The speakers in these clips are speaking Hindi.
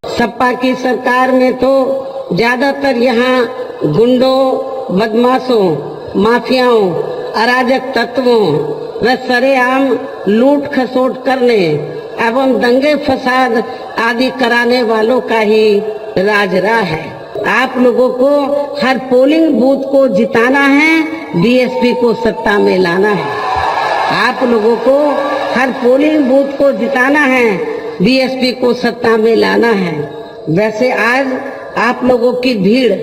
सपा की सरकार में तो ज्यादातर यहाँ गुंडों, बदमाशों, माफियाओं, अराजक तत्वों व सरेआम लूट खसोट करने एवं दंगे फसाद आदि कराने वालों का ही राज रहा है। आप लोगों को हर पोलिंग बूथ को जिताना है, बीएसपी को सत्ता में लाना है। आप लोगों को हर पोलिंग बूथ को जिताना है, बीएसपी को सत्ता में लाना है। वैसे आज आप लोगों की भीड़,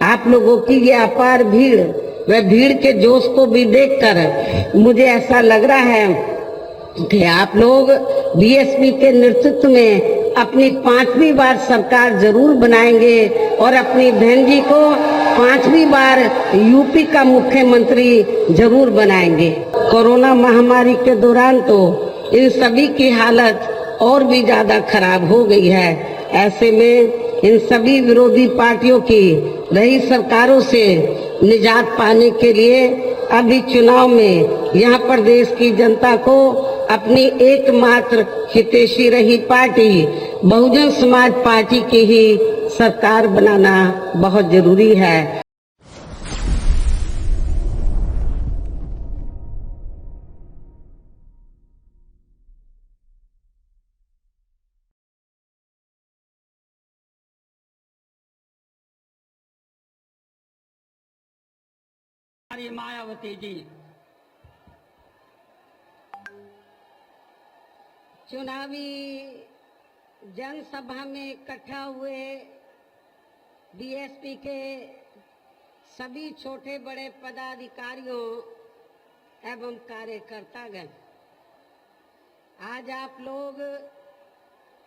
आप लोगों की ये अपार भीड़, वह भीड़ के जोश को भी देखकर मुझे ऐसा लग रहा है कि आप लोग बीएसपी के नेतृत्व में अपनी 5वीं बार सरकार जरूर बनाएंगे और अपनी बहन जी को 5वीं बार यूपी का मुख्यमंत्री जरूर बनाएंगे। कोरोना महामारी के दौरान तो इन सभी की हालत और भी ज्यादा खराब हो गई है। ऐसे में इन सभी विरोधी पार्टियों की रही सरकारों से निजात पाने के लिए अभी चुनाव में यहाँ पर देश की जनता को अपनी एकमात्र हितैषी रही पार्टी बहुजन समाज पार्टी की ही सरकार बनाना बहुत जरूरी है। मायावती जी चुनावी जनसभा में इकट्ठा हुए बीएसपी के सभी छोटे बड़े पदाधिकारियों एवं कार्यकर्तागण, आज आप लोग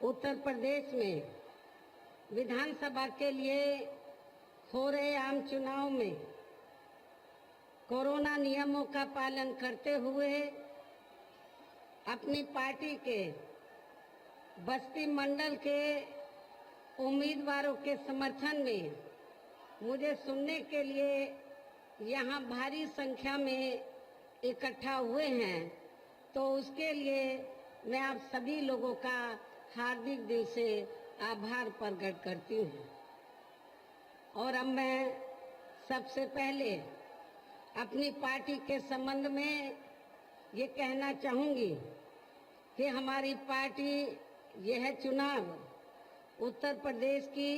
उत्तर प्रदेश में विधानसभा के लिए हो रहे आम चुनाव में कोरोना नियमों का पालन करते हुए अपनी पार्टी के बस्ती मंडल के उम्मीदवारों के समर्थन में मुझे सुनने के लिए यहाँ भारी संख्या में इकट्ठा हुए हैं, तो उसके लिए मैं आप सभी लोगों का हार्दिक दिल से आभार प्रकट करती हूँ। और अब मैं सबसे पहले अपनी पार्टी के संबंध में ये कहना चाहूंगी कि हमारी पार्टी यह चुनाव उत्तर प्रदेश की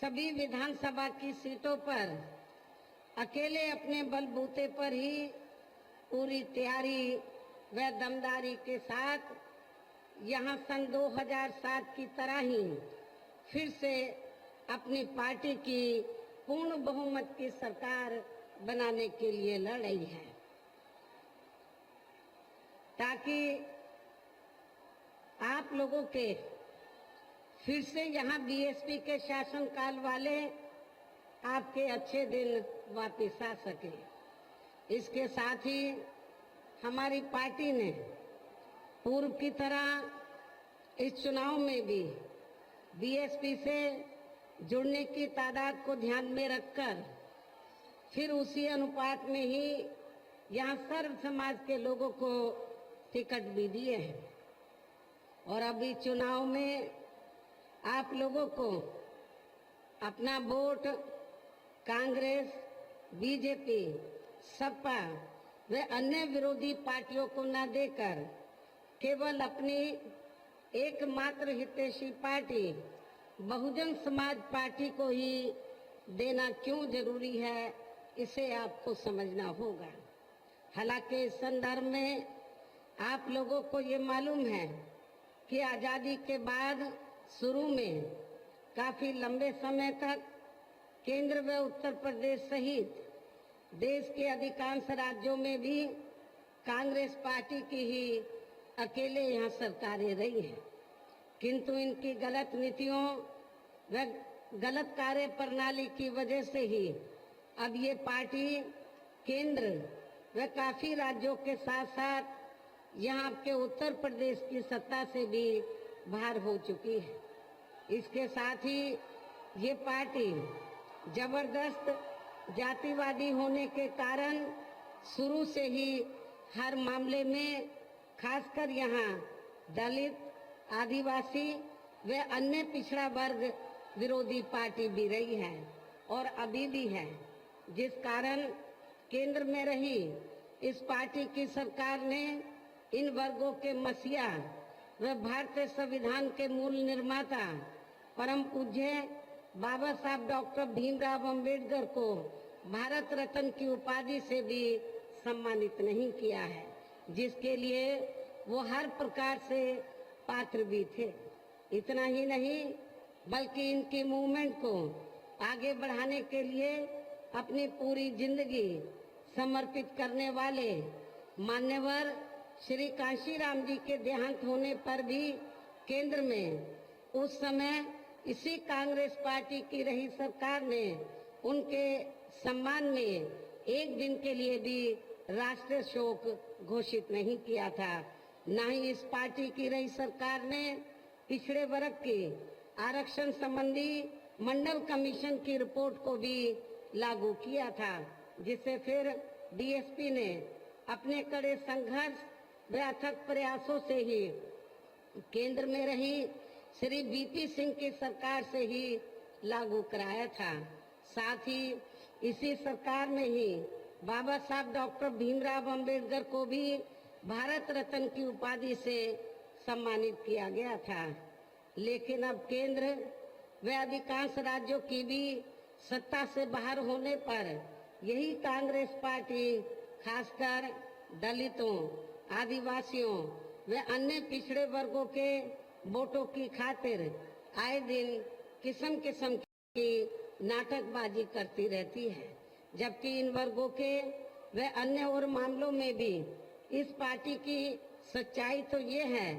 सभी विधानसभा की सीटों पर अकेले अपने बलबूते पर ही पूरी तैयारी व दमदारी के साथ यहाँ सन 2007 की तरह ही फिर से अपनी पार्टी की पूर्ण बहुमत की सरकार बनाने के लिए लड़ रही है, ताकि आप लोगों के फिर से यहाँ बीएसपी के शासनकाल वाले आपके अच्छे दिन वापस आ सके। इसके साथ ही हमारी पार्टी ने पूर्व की तरह इस चुनाव में भी बीएसपी से जुड़ने की तादाद को ध्यान में रखकर फिर उसी अनुपात में ही यहाँ सर्व समाज के लोगों को टिकट भी दिए हैं। और अभी चुनाव में आप लोगों को अपना वोट कांग्रेस, बीजेपी, सपा व अन्य विरोधी पार्टियों को न देकर केवल अपनी एकमात्र हितैषी पार्टी बहुजन समाज पार्टी को ही देना क्यों जरूरी है, इसे आपको समझना होगा। हालांकि इस संदर्भ में आप लोगों को ये मालूम है कि आजादी के बाद शुरू में काफी लंबे समय तक केंद्र व उत्तर प्रदेश सहित देश के अधिकांश राज्यों में भी कांग्रेस पार्टी की ही अकेले यहाँ सरकारें रही हैं, किंतु इनकी गलत नीतियों व गलत कार्य प्रणाली की वजह से ही अब ये पार्टी केंद्र व काफी राज्यों के साथ साथ यहाँ के उत्तर प्रदेश की सत्ता से भी बाहर हो चुकी है। इसके साथ ही ये पार्टी जबरदस्त जातिवादी होने के कारण शुरू से ही हर मामले में खासकर यहाँ दलित, आदिवासी वे अन्य पिछड़ा वर्ग विरोधी पार्टी भी रही है और अभी भी है, जिस कारण केंद्र में रही इस पार्टी की सरकार ने इन वर्गों के मसीहा व भारतीय संविधान के मूल निर्माता परम पूज्य बाबा साहब डॉक्टर भीमराव अंबेडकर को भारत रत्न की उपाधि से भी सम्मानित नहीं किया है, जिसके लिए वो हर प्रकार से पात्र भी थे। इतना ही नहीं बल्कि इनकी मूवमेंट को आगे बढ़ाने के लिए अपनी पूरी जिंदगी समर्पित करने वाले मान्यवर श्री कांशीराम जी के देहांत होने पर भी केंद्र में उस समय इसी कांग्रेस पार्टी की रही सरकार ने उनके सम्मान में एक दिन के लिए भी राष्ट्रीय शोक घोषित नहीं किया था। न ही इस पार्टी की रही सरकार ने पिछड़े वर्ग के आरक्षण संबंधी मंडल कमीशन की रिपोर्ट को भी लागू किया था, जिसे फिर बीएसपी ने अपने कड़े संघर्ष व अथक प्रयासों से ही केंद्र में रही श्री बीपी सिंह की सरकार से ही लागू कराया था। साथ ही इसी सरकार में ही बाबा साहब डॉक्टर भीमराव अंबेडकर को भी भारत रत्न की उपाधि से सम्मानित किया गया था। लेकिन अब केंद्र व अधिकांश राज्यों की भी सत्ता से बाहर होने पर यही कांग्रेस पार्टी खासकर दलितों, आदिवासियों व अन्य पिछड़े वर्गों के वोटों की खातिर आए दिन किस्म किस्म की नाटकबाजी करती रहती है, जबकि इन वर्गों के व अन्य और मामलों में भी इस पार्टी की सच्चाई तो ये है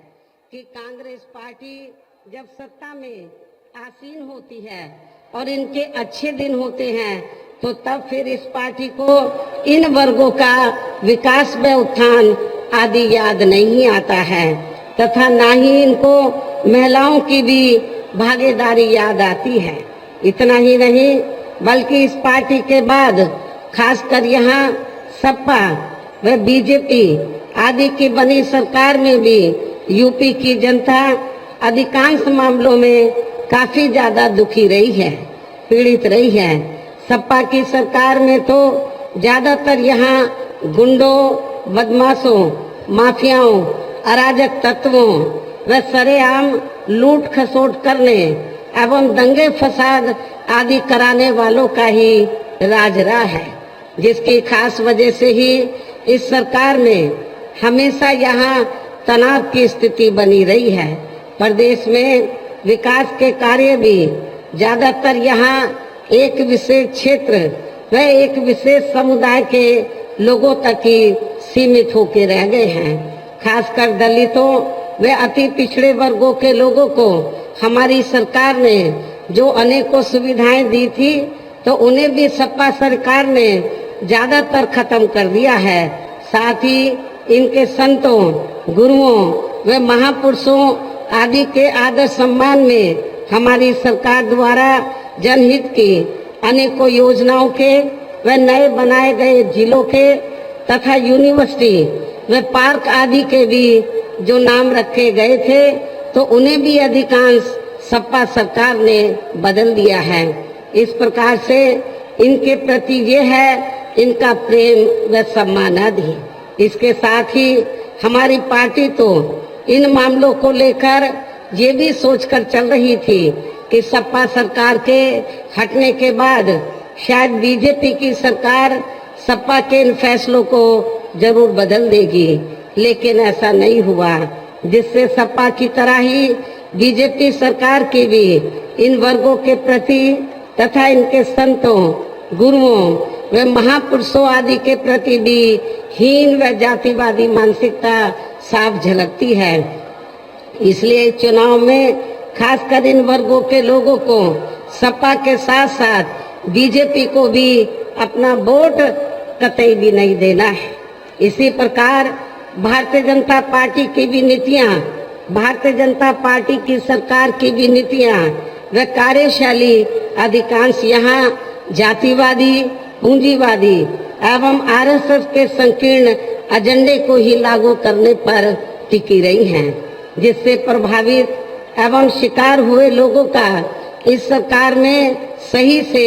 कि कांग्रेस पार्टी जब सत्ता में आसीन होती है और इनके अच्छे दिन होते हैं तो तब फिर इस पार्टी को इन वर्गों का विकास व उत्थान आदि याद नहीं आता है तथा ना ही इनको महिलाओं की भी भागीदारी याद आती है। इतना ही नहीं बल्कि इस पार्टी के बाद खासकर यहाँ सपा व बीजेपी आदि की बनी सरकार में भी यूपी की जनता अधिकांश मामलों में काफी ज्यादा दुखी रही है, पीड़ित रही है। सपा की सरकार में तो ज्यादातर यहाँ गुंडों, बदमाशों, माफियाओं, अराजक तत्वों व सरेआम लूट खसोट करने एवं दंगे फसाद आदि कराने वालों का ही राज रहा है, जिसकी खास वजह से ही इस सरकार में हमेशा यहाँ तनाव की स्थिति बनी रही है। प्रदेश में विकास के कार्य भी ज्यादातर यहाँ एक विशेष क्षेत्र व एक विशेष समुदाय के लोगों तक ही सीमित होकर रह गए हैं। खासकर दलितों व अति पिछड़े वर्गों के लोगों को हमारी सरकार ने जो अनेकों सुविधाएं दी थी तो उन्हें भी सपा सरकार ने ज्यादातर खत्म कर दिया है। साथ ही इनके संतों, गुरुओं व महापुरुषों आदि के आदर सम्मान में हमारी सरकार द्वारा जनहित की अनेकों योजनाओं के व नए बनाए गए जिलों के तथा यूनिवर्सिटी व पार्क आदि के भी जो नाम रखे गए थे तो उन्हें भी अधिकांश सपा सरकार ने बदल दिया है। इस प्रकार से इनके प्रति ये है इनका प्रेम व सम्मान आदि। इसके साथ ही हमारी पार्टी तो इन मामलों को लेकर ये भी सोचकर चल रही थी कि सपा सरकार के हटने के बाद शायद बीजेपी की सरकार सपा के इन फैसलों को जरूर बदल देगी, लेकिन ऐसा नहीं हुआ, जिससे सपा की तरह ही बीजेपी सरकार की भी इन वर्गों के प्रति तथा इनके संतों, गुरुओं व महापुरुषों आदि के प्रति भी हीन व जातिवादी मानसिकता साफ झलकती है। इसलिए चुनाव में खासकर इन वर्गों के लोगों को सपा के साथ साथ बीजेपी को भी अपना वोट कतई भी नहीं देना है। इसी प्रकार भारतीय जनता पार्टी की भी नीतियां, भारतीय जनता पार्टी की सरकार की भी नीतियां व कार्यशैली अधिकांश यहाँ जातिवादी, पूंजीवादी एवं आरएसएस के संकीर्ण एजेंडे को ही लागू करने पर टिकी रही हैं, जिससे प्रभावित एवं शिकार हुए लोगों का इस सरकार में सही से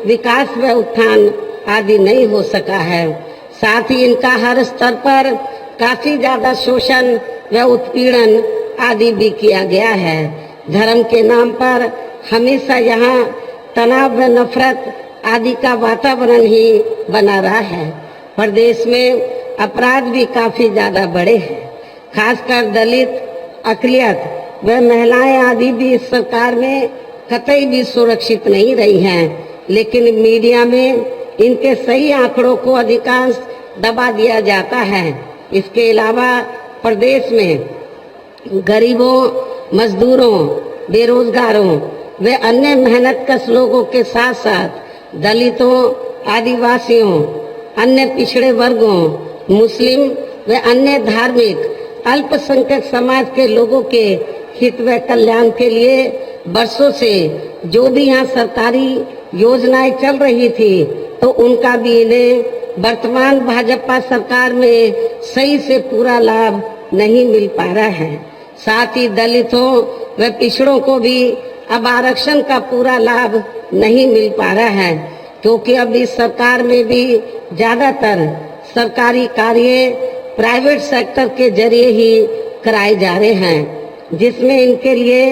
विकास व उत्थान आदि नहीं हो सका है। साथ ही इनका हर स्तर पर काफी ज्यादा शोषण व उत्पीड़न आदि भी किया गया है। धर्म के नाम पर हमेशा यहाँ तनाव व नफरत आदि का वातावरण ही बना रहा है। प्रदेश में अपराध भी काफी ज्यादा बढ़े हैं। खासकर दलित, अकलियत व महिलाएं आदि भी इस सरकार में कतई भी सुरक्षित नहीं रही हैं। लेकिन मीडिया में इनके सही आंकड़ों को अधिकांश दबा दिया जाता है। इसके अलावा प्रदेश में गरीबों, मजदूरों, बेरोजगारों व अन्य मेहनतकश लोगों के साथ साथ दलितों, आदिवासियों, अन्य पिछड़े वर्गों, मुस्लिम व अन्य धार्मिक अल्पसंख्यक समाज के लोगों के हित व कल्याण के लिए वर्षों से जो भी यहाँ सरकारी योजनाएं चल रही थी तो उनका भी इन्हें वर्तमान भाजपा सरकार में सही से पूरा लाभ नहीं मिल पा रहा है। साथ ही दलितों व पिछड़ों को भी अब आरक्षण का पूरा लाभ नहीं मिल पा रहा है, क्योंकि अब इस सरकार में भी ज्यादातर सरकारी कार्य प्राइवेट सेक्टर के जरिए ही कराए जा रहे हैं, जिसमें इनके लिए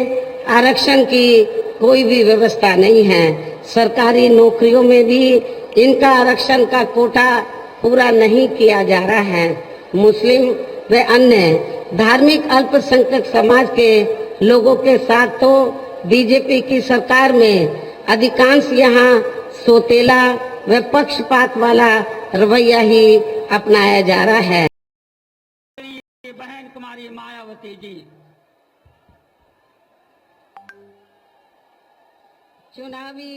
आरक्षण की कोई भी व्यवस्था नहीं है। सरकारी नौकरियों में भी इनका आरक्षण का कोटा पूरा नहीं किया जा रहा है। मुस्लिम व अन्य धार्मिक अल्पसंख्यक समाज के लोगों के साथ तो बीजेपी की सरकार में अधिकांश यहाँ सोतेला व पक्षपात वाला रवैया ही अपनाया जा रहा है। बहन कुमारी मायावती जी चुनावी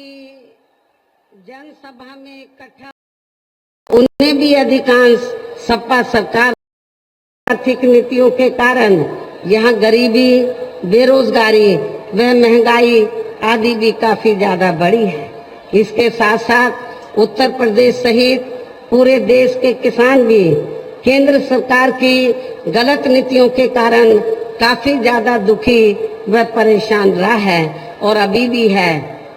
जनसभा में इकट्ठा उन्हें भी अधिकांश सपा सरकार आर्थिक नीतियों के कारण यहाँ गरीबी, बेरोजगारी व महंगाई आदि भी काफी ज्यादा बढ़ी है। इसके साथ साथ उत्तर प्रदेश सहित पूरे देश के किसान भी केंद्र सरकार की गलत नीतियों के कारण काफी ज्यादा दुखी व परेशान रहा है और अभी भी है।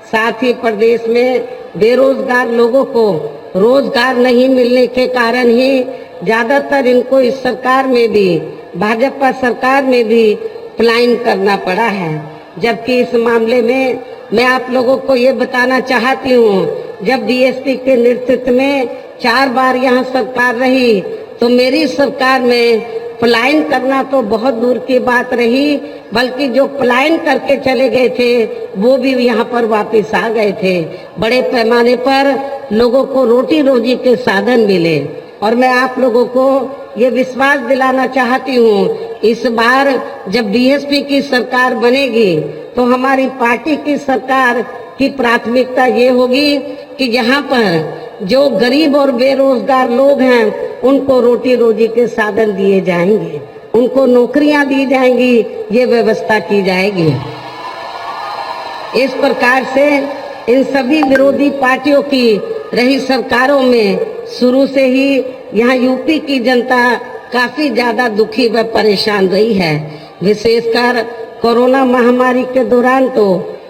साथ ही प्रदेश में बेरोजगार लोगों को रोजगार नहीं मिलने के कारण ही ज्यादातर इनको इस सरकार में भी, भाजपा सरकार में भी पलायन करना पड़ा है। जबकि इस मामले में मैं आप लोगों को ये बताना चाहती हूँ, जब बीएसपी के नेतृत्व में 4 बार यहाँ सरकार रही तो मेरी सरकार में पलायन करना तो बहुत दूर की बात रही, बल्कि जो पलायन करके चले गए थे वो भी यहाँ पर वापस आ गए थे। बड़े पैमाने पर लोगों को रोटी रोजी के साधन मिले और मैं आप लोगों को ये विश्वास दिलाना चाहती हूँ, इस बार जब बीएसपी की सरकार बनेगी तो हमारी पार्टी की सरकार की प्राथमिकता ये होगी कि यहाँ पर जो गरीब और बेरोजगार लोग हैं उनको रोटी रोजी के साधन दिए जाएंगे, उनको नौकरियां दी जाएंगी, ये व्यवस्था की जाएगी। इस प्रकार से इन सभी विरोधी पार्टियों की रही सरकारों में शुरू से ही यहाँ यूपी की जनता काफी ज्यादा दुखी व परेशान रही है। विशेषकर कोरोना महामारी के दौरान तो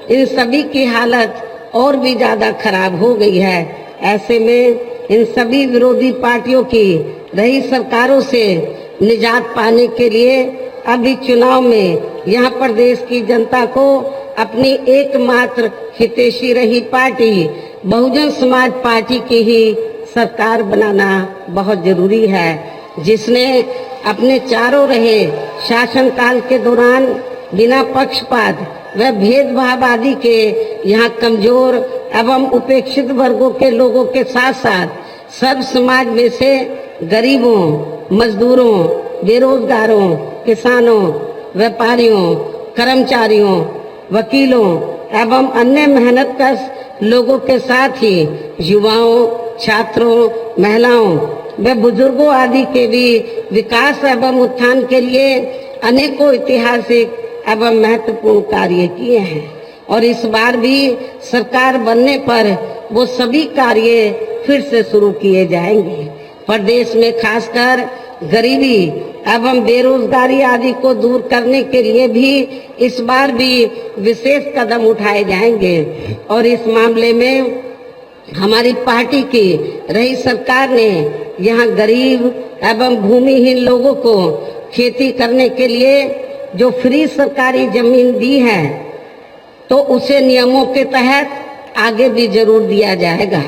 इन सभी की हालत और भी ज्यादा खराब हो गई है। ऐसे में इन सभी विरोधी पार्टियों की रही सरकारों से निजात पाने के लिए अभी चुनाव में यहाँ प्रदेश की जनता को अपनी एकमात्र हितैषी रही पार्टी बहुजन समाज पार्टी की ही सरकार बनाना बहुत जरूरी है, जिसने अपने चारों रहे शासनकाल के दौरान बिना पक्षपात व भेदभाव आदि के यहाँ कमजोर एवं उपेक्षित वर्गों के लोगों के साथ साथ सब समाज में से गरीबों, मजदूरों, बेरोजगारों, किसानों, व्यापारियों, कर्मचारियों, वकीलों एवं अन्य मेहनतकश लोगों के साथ ही युवाओं, छात्रों, महिलाओं व बुजुर्गों आदि के भी विकास एवं उत्थान के लिए अनेकों ऐतिहासिक एवं महत्वपूर्ण कार्य किए हैं और इस बार भी सरकार बनने पर वो सभी कार्य फिर से शुरू किए जाएंगे। प्रदेश में खासकर गरीबी एवं बेरोजगारी आदि को दूर करने के लिए भी इस बार भी विशेष कदम उठाए जाएंगे। और इस मामले में हमारी पार्टी की रही सरकार ने यहाँ गरीब एवं भूमिहीन लोगों को खेती करने के लिए जो फ्री सरकारी जमीन दी है तो उसे नियमों के तहत आगे भी जरूर दिया जाएगा।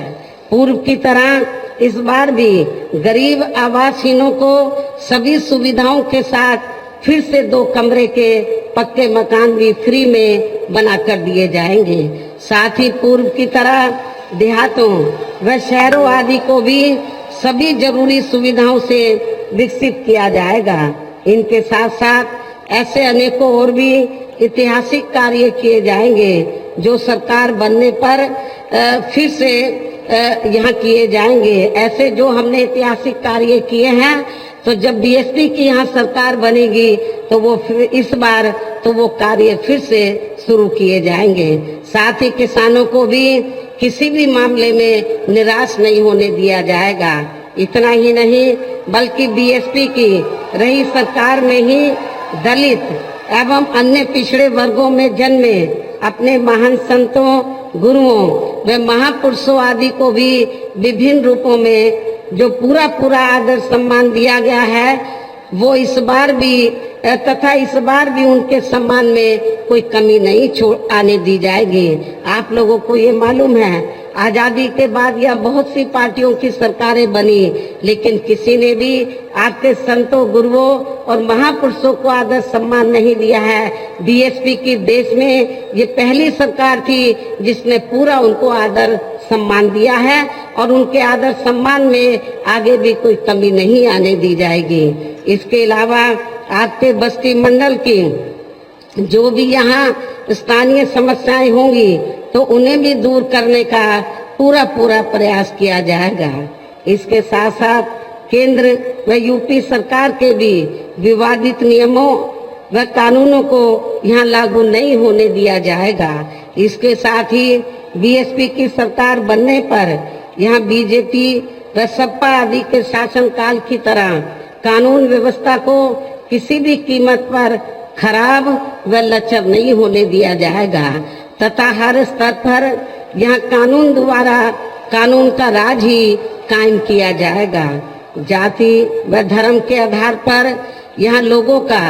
पूर्व की तरह इस बार भी गरीब आवासहीनों को सभी सुविधाओं के साथ फिर से 2 कमरे के पक्के मकान भी फ्री में बना कर दिए जाएंगे। साथ ही पूर्व की तरह देहातों व शहरों आदि को भी सभी जरूरी सुविधाओं से विकसित किया जाएगा। इनके साथ साथ ऐसे अनेकों और भी ऐतिहासिक कार्य किए जाएंगे जो सरकार बनने पर फिर से यहाँ किए जाएंगे। ऐसे जो हमने ऐतिहासिक कार्य किए हैं तो जब बीएसपी की यहाँ सरकार बनेगी तो वो फिर इस बार तो वो कार्य फिर से शुरू किए जाएंगे। साथ ही किसानों को भी किसी भी मामले में निराश नहीं होने दिया जाएगा। इतना ही नहीं बल्कि बीएसपी की रही सरकार में ही दलित एवं अन्य पिछड़े वर्गों में जन्मे अपने महान संतों, गुरुओं व महापुरुषों आदि को भी विभिन्न रूपों में जो पूरा आदर सम्मान दिया गया है वो इस बार भी उनके सम्मान में कोई कमी नहीं आने दी जाएगी। आप लोगों को ये मालूम है आजादी के बाद यह बहुत सी पार्टियों की सरकारें बनी लेकिन किसी ने भी आपके संतों, गुरुओं और महापुरुषों को आदर सम्मान नहीं दिया है। बीएसपी की देश में ये पहली सरकार थी जिसने पूरा उनको आदर सम्मान दिया है और उनके आदर सम्मान में आगे भी कोई कमी नहीं आने दी जाएगी। इसके अलावा आपके बस्ती मंडल की जो भी यहाँ स्थानीय समस्याएं होंगी तो उन्हें भी दूर करने का पूरा प्रयास किया जाएगा। इसके साथ साथ केंद्र व यूपी सरकार के भी विवादित नियमों व कानूनों को यहाँ लागू नहीं होने दिया जाएगा। इसके साथ ही बीएसपी की सरकार बनने पर यहाँ बीजेपी व सपा आदि के शासनकाल की तरह कानून व्यवस्था को किसी भी कीमत पर खराब व लचर नहीं होने दिया जाएगा तथा हर स्तर पर यहाँ कानून द्वारा कानून का राज ही कायम किया जाएगा। जाति व धर्म के आधार पर यहाँ लोगों का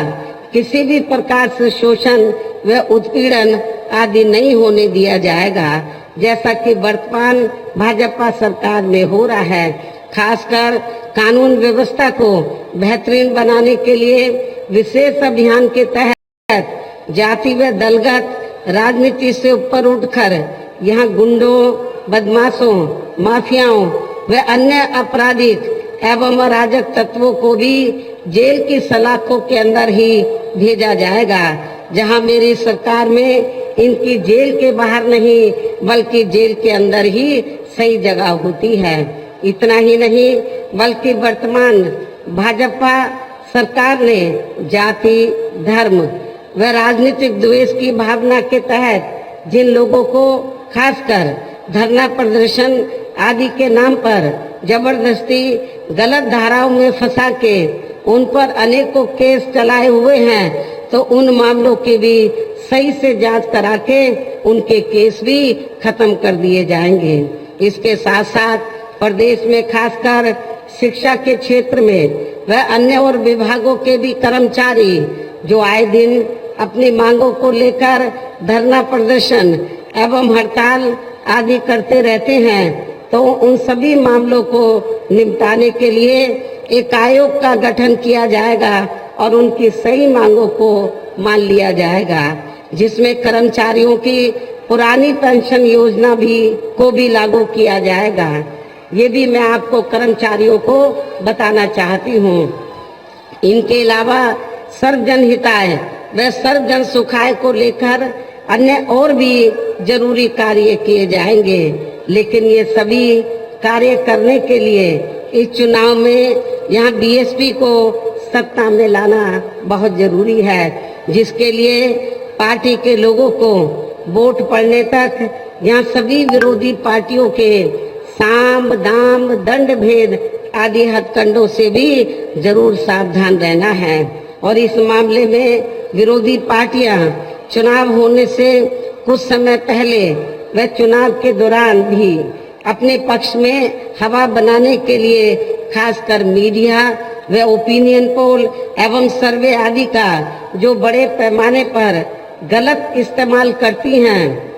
किसी भी प्रकार से शोषण व उत्पीड़न आदि नहीं होने दिया जाएगा जैसा कि वर्तमान भाजपा सरकार में हो रहा है। खासकर कानून व्यवस्था को बेहतरीन बनाने के लिए विशेष अभियान के तहत जाति व दलगत राजनीति से ऊपर उठकर यहाँ गुंडों, बदमाशों, माफियाओं व अन्य आपराधिक एवं अराजक तत्वों को भी जेल की सलाखों के अंदर ही भेजा जाएगा, जहां मेरी सरकार में इनकी जेल के बाहर नहीं बल्कि जेल के अंदर ही सही जगह होती है। इतना ही नहीं बल्कि वर्तमान भाजपा सरकार ने जाति, धर्म व राजनीतिक द्वेष की भावना के तहत जिन लोगों को खासकर धरना प्रदर्शन आदि के नाम पर जबरदस्ती गलत धाराओं में फंसा के उन पर अनेकों केस चलाए हुए हैं तो उन मामलों की भी सही से जांच करा के उनके केस भी खत्म कर दिए जाएंगे। इसके साथ साथ प्रदेश में खासकर शिक्षा के क्षेत्र में व अन्य और विभागों के भी कर्मचारी जो आए दिन अपनी मांगों को लेकर धरना प्रदर्शन एवं हड़ताल आदि करते रहते हैं तो उन सभी मामलों को निपटाने के लिए एक आयोग का गठन किया जाएगा और उनकी सही मांगों को मान लिया जाएगा, जिसमें कर्मचारियों की पुरानी पेंशन योजना को भी लागू किया जाएगा। ये भी मैं आपको कर्मचारियों को बताना चाहती हूँ। इनके अलावा सर्वजन हिताय व सर्वजन सुखाय को लेकर अन्य और भी जरूरी कार्य किए जाएंगे, लेकिन ये सभी कार्य करने के लिए इस चुनाव में यहाँ बीएसपी को सत्ता में लाना बहुत जरूरी है, जिसके लिए पार्टी के लोगों को वोट पड़ने तक यहाँ सभी विरोधी पार्टियों के साम दाम दंड भेद आदि हथकंडों से भी जरूर सावधान रहना है। और इस मामले में विरोधी पार्टियां चुनाव होने से कुछ समय पहले व चुनाव के दौरान भी अपने पक्ष में हवा बनाने के लिए खासकर मीडिया व ओपिनियन पोल एवं सर्वे आदि का जो बड़े पैमाने पर गलत इस्तेमाल करती हैं,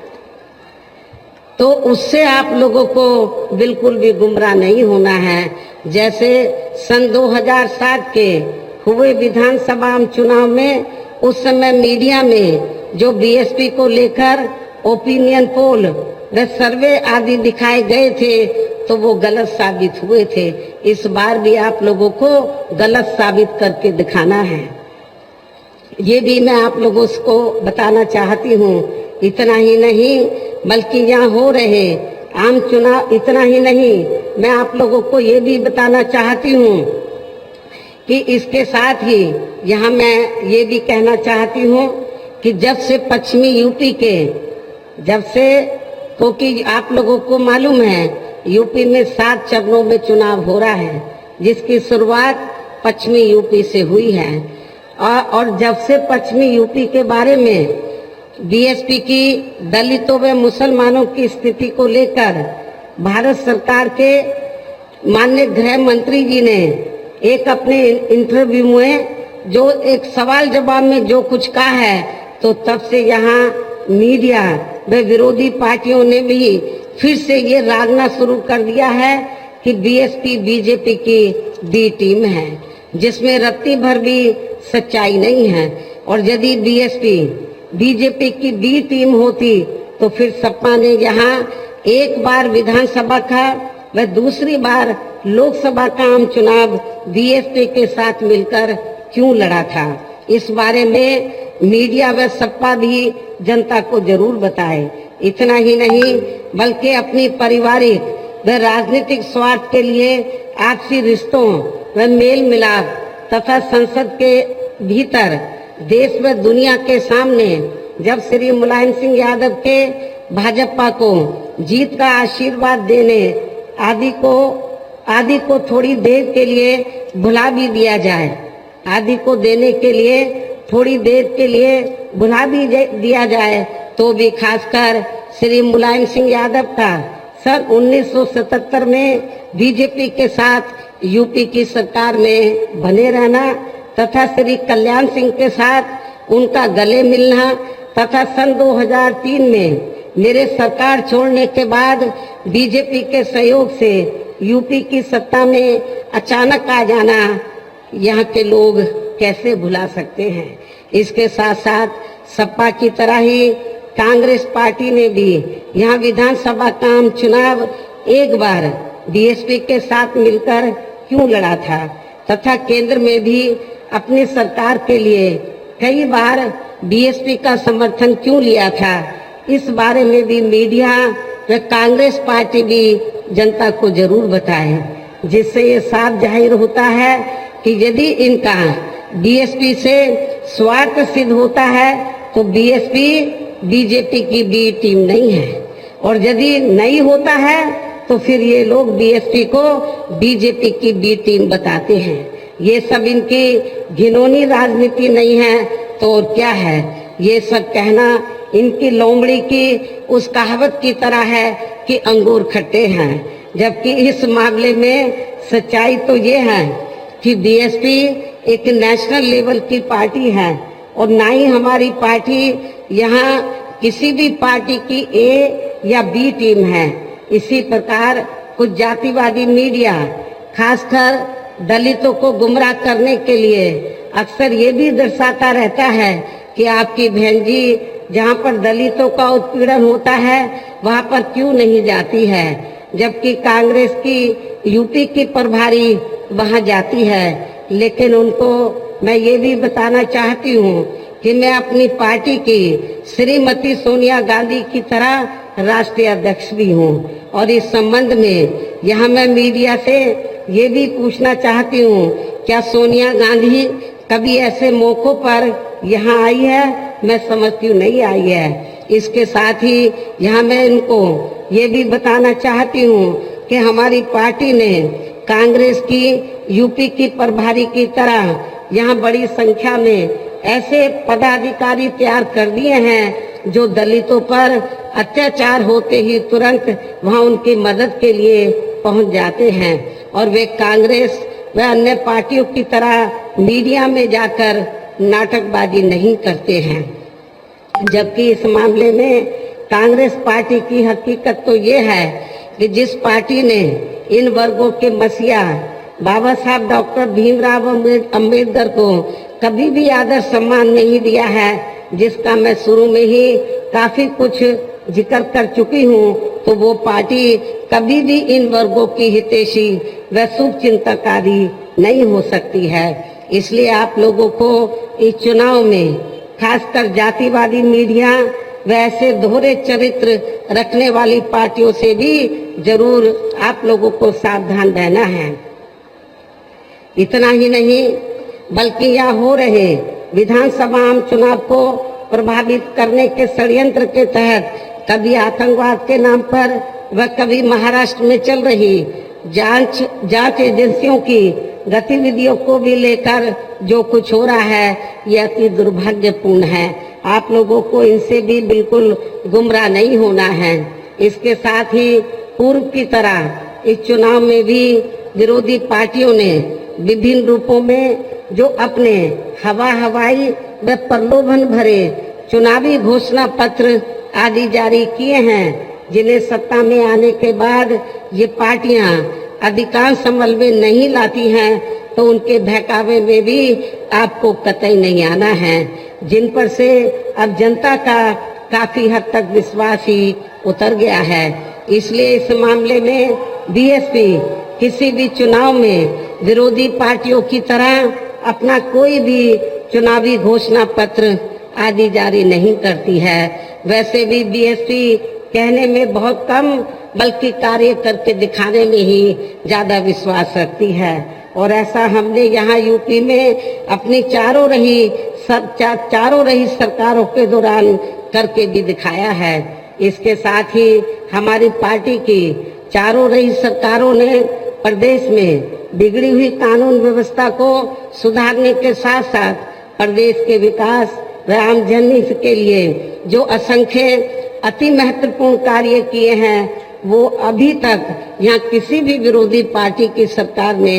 तो उससे आप लोगों को बिल्कुल भी गुमराह नहीं होना है। जैसे सन 2007 के हुए विधानसभा चुनाव में उस समय मीडिया में जो बीएसपी को लेकर ओपिनियन पोल व सर्वे आदि दिखाए गए थे, तो वो गलत साबित हुए थे। इस बार भी आप लोगों को गलत साबित करके दिखाना है, ये भी मैं आप लोगों को बताना चाहती हूँ। इतना ही नहीं बल्कि यहाँ हो रहे आम चुनाव, इतना ही नहीं मैं आप लोगों को ये भी बताना चाहती हूँ कि इसके साथ ही यहाँ मैं ये भी कहना चाहती हूँ कि जब से पश्चिमी यूपी के क्योंकि आप लोगों को मालूम है यूपी में 7 चरणों में चुनाव हो रहा है, जिसकी शुरुआत पश्चिमी यूपी से हुई है। और जब से पश्चिमी यूपी के बारे में बीएसपी की दलितों व मुसलमानों की स्थिति को लेकर भारत सरकार के माननीय गृह मंत्री जी ने एक अपने इंटरव्यू में जो एक सवाल जवाब में जो कुछ कहा है, तो तब से यहाँ मीडिया व विरोधी पार्टियों ने भी फिर से ये रागना शुरू कर दिया है कि बीएसपी बीजेपी की बी टीम है, जिसमें रत्ती भर भी सच्चाई नहीं है। और यदि बीएसपी बीजेपी की बी टीम होती तो फिर सपा ने यहाँ एक बार विधानसभा का व दूसरी बार लोकसभा का आम चुनाव बीएसपी के साथ मिलकर क्यों लड़ा था। इस बारे में मीडिया व सपा भी जनता को जरूर बताए। इतना ही नहीं बल्कि अपनी पारिवारिक व राजनीतिक स्वार्थ के लिए आपसी रिश्तों व मेल मिलाप तथा संसद के भीतर देश व दुनिया के सामने जब श्री मुलायम सिंह यादव के भाजपा को जीत का आशीर्वाद देने आदि को थोड़ी देर के लिए भुला भी दिया जाए, आदि को देने के लिए थोड़ी देर के लिए भुला भी दिया जाए, तो भी खासकर श्री मुलायम सिंह यादव का सन 1977 में बीजेपी के साथ यूपी की सरकार में बने रहना तथा श्री कल्याण सिंह के साथ उनका गले मिलना तथा सन 2003 में मेरे सरकार छोड़ने के बाद बीजेपी के सहयोग से यूपी की सत्ता में अचानक आ जाना, यहाँ के लोग कैसे भुला सकते हैं। इसके साथ साथ सपा की तरह ही कांग्रेस पार्टी ने भी यहाँ विधानसभा का आम चुनाव एक बार बीएसपी के साथ मिलकर क्यों लड़ा था तथा केंद्र में भी अपनी सरकार के लिए कई बार बीएसपी का समर्थन क्यों लिया था। इस बारे में भी मीडिया व कांग्रेस पार्टी भी जनता को जरूर बताए, जिससे ये साफ जाहिर होता है कि यदि इनका बीएसपी से स्वार्थ सिद्ध होता है तो बीएसपी बीजेपी की बी टीम नहीं है, और यदि नहीं होता है तो फिर ये लोग बीएसपी को बीजेपी की बी टीम बताते हैं। ये सब इनकी घिनौनी राजनीति नहीं है तो और क्या है। ये सब कहना इनकी लोमड़ी की उस कहावत की तरह है कि अंगूर खट्टे हैं, जबकि इस मामले में सच्चाई तो ये है कि बीएसपी एक नेशनल लेवल की पार्टी है और ना ही हमारी पार्टी यहाँ किसी भी पार्टी की ए या बी टीम है। इसी प्रकार कुछ जातिवादी मीडिया खासकर दलितों को गुमराह करने के लिए अक्सर ये भी दर्शाता रहता है कि आपकी बहन जी जहाँ पर दलितों का उत्पीड़न होता है वहाँ पर क्यों नहीं जाती है, जबकि कांग्रेस की यूपी की प्रभारी वहाँ जाती है। लेकिन उनको मैं ये भी बताना चाहती हूँ कि मैं अपनी पार्टी की श्रीमती सोनिया गांधी की तरह राष्ट्रीय अध्यक्ष भी हूँ, और इस संबंध में यहाँ मैं मीडिया से ये भी पूछना चाहती हूँ, क्या सोनिया गांधी कभी ऐसे मौकों पर यहाँ आई है? मैं समझती हूँ नहीं आई है। इसके साथ ही यहाँ मैं इनको ये भी बताना चाहती हूँ कि हमारी पार्टी ने कांग्रेस की यूपी की प्रभारी की तरह यहाँ बड़ी संख्या में ऐसे पदाधिकारी तैयार कर दिए हैं जो दलितों पर अत्याचार होते ही तुरंत वहाँ उनकी मदद के लिए पहुँच जाते हैं और वे कांग्रेस व अन्य पार्टियों की तरह मीडिया में जाकर नाटकबाजी नहीं करते हैं। जबकि इस मामले में कांग्रेस पार्टी की हकीकत तो ये है कि जिस पार्टी ने इन वर्गों के मसीहा बाबा साहब डॉक्टर भीमराव अम्बेडकर को कभी भी आदर सम्मान नहीं दिया है, जिसका मैं शुरू में ही काफी कुछ जिक्र कर चुकी हूँ, तो वो पार्टी कभी भी इन वर्गों की हितैषी व शुभ चिंतकारी नहीं हो सकती है। इसलिए आप लोगों को इस चुनाव में खासकर जातिवादी मीडिया व ऐसे दोहरे चरित्र रखने वाली पार्टियों से भी जरूर आप लोगों को सावधान रहना है। इतना ही नहीं बल्कि यह हो रहे विधानसभा आम चुनाव को प्रभावित करने के षड्यंत्र के तहत कभी आतंकवाद के नाम पर व कभी महाराष्ट्र में चल रही जांच एजेंसियों की गतिविधियों को भी लेकर जो कुछ हो रहा है यह अति दुर्भाग्यपूर्ण है। आप लोगों को इनसे भी बिल्कुल गुमराह नहीं होना है। इसके साथ ही पूर्व की तरह इस चुनाव में भी विरोधी पार्टियों ने विभिन्न रूपों में जो अपने हवाई व प्रलोभन भरे चुनावी घोषणा पत्र आदि जारी किए हैं, जिन्हें सत्ता में आने के बाद ये पार्टियां अधिकांश अमल में नहीं लाती हैं, तो उनके बहकावे में भी आपको कतई नहीं आना है, जिन पर से अब जनता का काफी हद तक विश्वास ही उतर गया है। इसलिए इस मामले में बीएसपी किसी भी चुनाव में विरोधी पार्टियों की तरह अपना कोई भी चुनावी घोषणा पत्र आदि जारी नहीं करती है। वैसे भी बीएसपी कहने में बहुत कम बल्कि कार्य करके दिखाने में ही ज्यादा विश्वास रखती है और ऐसा हमने यहाँ यूपी में अपनी चारों रही सरकारों के दौरान करके भी दिखाया है। इसके साथ ही हमारी पार्टी की चारों रही सरकारों ने प्रदेश में बिगड़ी हुई कानून व्यवस्था को सुधारने के साथ साथ प्रदेश के विकास व आम जनहित के लिए जो असंख्य अति महत्वपूर्ण कार्य किए हैं, वो अभी तक यहाँ किसी भी विरोधी पार्टी की सरकार ने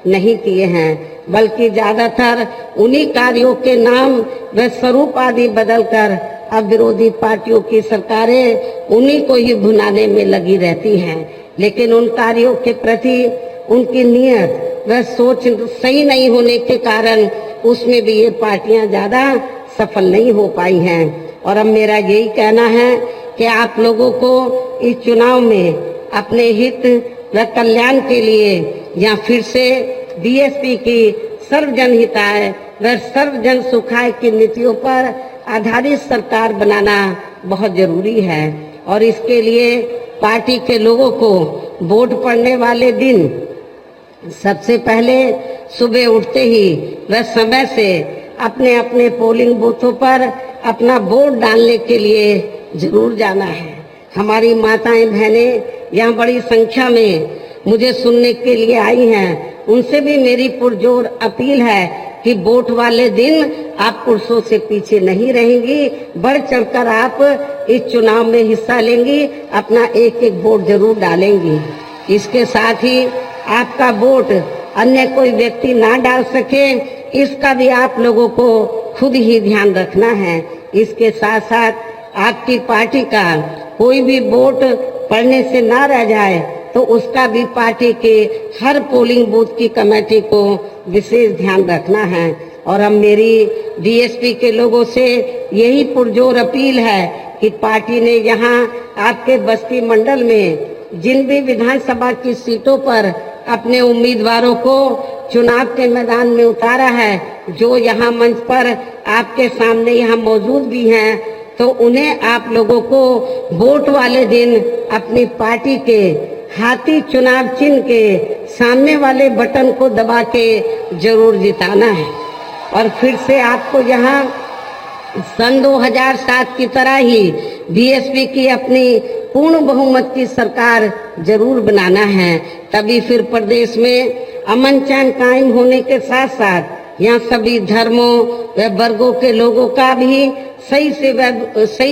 नहीं किए हैं, बल्कि ज्यादातर उन्हीं कार्यों के नाम व स्वरूप आदि बदलकर अब विरोधी पार्टियों की सरकारें उन्हीं को ही भुनाने में लगी रहती हैं। लेकिन उन कार्यों के प्रति उनकी नीयत व सोच सही नहीं होने के कारण उसमें भी ये पार्टियां ज्यादा सफल नहीं हो पाई हैं। और अब मेरा यही कहना है कि आप लोगों को इस चुनाव में अपने हित व कल्याण के लिए या फिर से बीएसपी की सर्वजन हिताय व सर्वजन सुखाय की नीतियों पर आधारित सरकार बनाना बहुत जरूरी है। और इसके लिए पार्टी के लोगों को वोट पड़ने वाले दिन सबसे पहले सुबह उठते ही व समय से अपने अपने पोलिंग बूथों पर अपना वोट डालने के लिए जरूर जाना है। हमारी माताएं बहनें यहाँ बड़ी संख्या में मुझे सुनने के लिए आई हैं, उनसे भी मेरी पुरजोर अपील है कि वोट वाले दिन आप पुरुषों से पीछे नहीं रहेंगी, बढ़ चढ़कर आप इस चुनाव में हिस्सा लेंगी, अपना एक एक वोट जरूर डालेंगी। इसके साथ ही आपका वोट अन्य कोई व्यक्ति ना डाल सके, इसका भी आप लोगों को खुद ही ध्यान रखना है। इसके साथ साथ आपकी पार्टी का कोई भी वोट पड़ने से ना रह जाए, तो उसका भी पार्टी के हर पोलिंग बूथ की कमेटी को विशेष ध्यान रखना है। और अब मेरी बीएसपी के लोगों से यही पुरजोर अपील है कि पार्टी ने यहाँ आपके बस्ती मंडल में जिन भी विधानसभा की सीटों पर अपने उम्मीदवारों को चुनाव के मैदान में उतारा है, जो यहाँ मंच पर आपके सामने यहाँ मौजूद भी हैं, तो उन्हें आप लोगों को वोट वाले दिन अपनी पार्टी के हाथी चुनाव चिन्ह के सामने वाले बटन को दबा के जरूर जिताना है। और फिर से आपको यहाँ सन 2007 की तरह ही बीएसपी की अपनी पूर्ण बहुमत की सरकार जरूर बनाना है। तभी फिर प्रदेश में अमन चैन कायम होने के साथ साथ यहाँ सभी धर्मों व वर्गों के लोगों का भी सही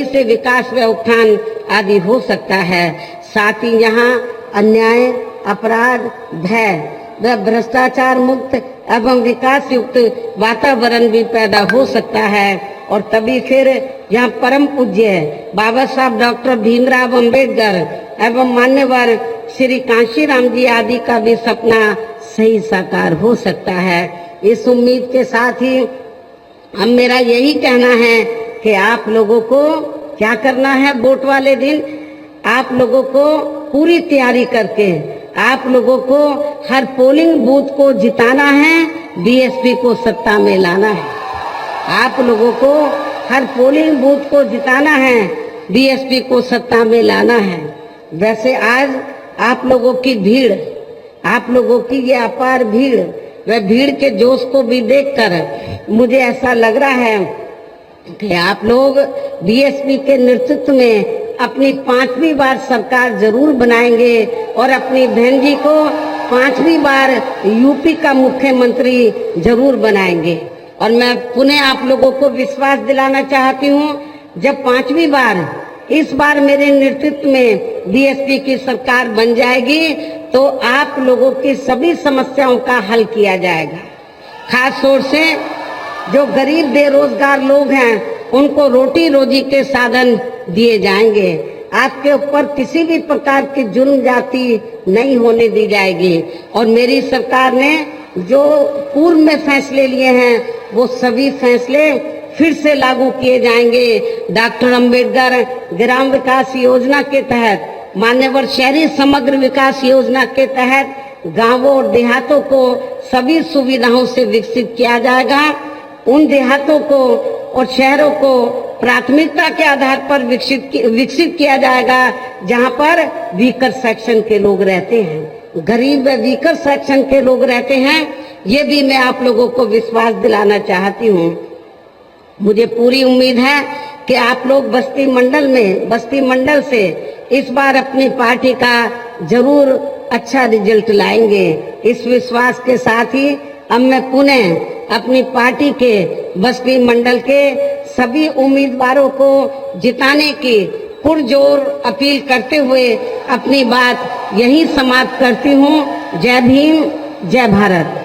से विकास व उत्थान आदि हो सकता है। साथ ही यहाँ अन्याय, अपराध, भय व भ्रष्टाचार मुक्त एवं विकास युक्त वातावरण भी पैदा हो सकता है। और तभी फिर यहाँ परम पूज्य बाबा साहब डॉक्टर भीमराव अंबेडकर एवं मान्यवर श्री कांशीराम जी आदि का भी सपना सही साकार हो सकता है। इस उम्मीद के साथ ही अब मेरा यही कहना है कि आप लोगों को क्या करना है, वोट वाले दिन आप लोगों को पूरी तैयारी करके आप लोगों को हर पोलिंग बूथ को जिताना है, बीएसपी को सत्ता में लाना है। आप लोगों को हर पोलिंग बूथ को जिताना है, बीएसपी को सत्ता में लाना है। वैसे आज आप लोगों की भीड़, आप लोगों की ये अपार भीड़, वह भीड़ के जोश को भी देखकर मुझे ऐसा लग रहा है कि आप लोग बीएसपी के नेतृत्व में अपनी 5वीं बार सरकार जरूर बनाएंगे और अपनी बहन जी को 5वीं बार यूपी का मुख्यमंत्री जरूर बनाएंगे। और मैं पुनः आप लोगों को विश्वास दिलाना चाहती हूँ, जब 5वीं बार इस बार मेरे नेतृत्व में बीएसपी की सरकार बन जाएगी तो आप लोगों की सभी समस्याओं का हल किया जाएगा। खास तौर से जो गरीब बेरोजगार लोग हैं उनको रोटी रोजी के साधन दिए जाएंगे। आपके ऊपर किसी भी प्रकार की जुर्म जाति नहीं होने दी जाएगी। और मेरी सरकार ने जो पूर्व में फैसले लिए हैं वो सभी फैसले फिर से लागू किए जाएंगे। डॉक्टर अंबेडकर ग्राम विकास योजना के तहत, मान्यवर शहरी समग्र विकास योजना के तहत गांवों और देहातों को सभी सुविधाओं से विकसित किया जाएगा। उन देहातों को और शहरों को प्राथमिकता के आधार पर विकसित किया जाएगा जहां पर वीकर सेक्शन के लोग रहते हैं, गरीब व वीकर सेक्शन के लोग रहते हैं। ये भी मैं आप लोगों को विश्वास दिलाना चाहती हूँ। मुझे पूरी उम्मीद है कि आप लोग बस्ती मंडल से इस बार अपनी पार्टी का जरूर अच्छा रिजल्ट लाएंगे। इस विश्वास के साथ ही अब मैं पुनः अपनी पार्टी के बस्ती मंडल के सभी उम्मीदवारों को जिताने की पुरजोर अपील करते हुए अपनी बात यहीं समाप्त करती हूँ। जय भीम, जय भारत।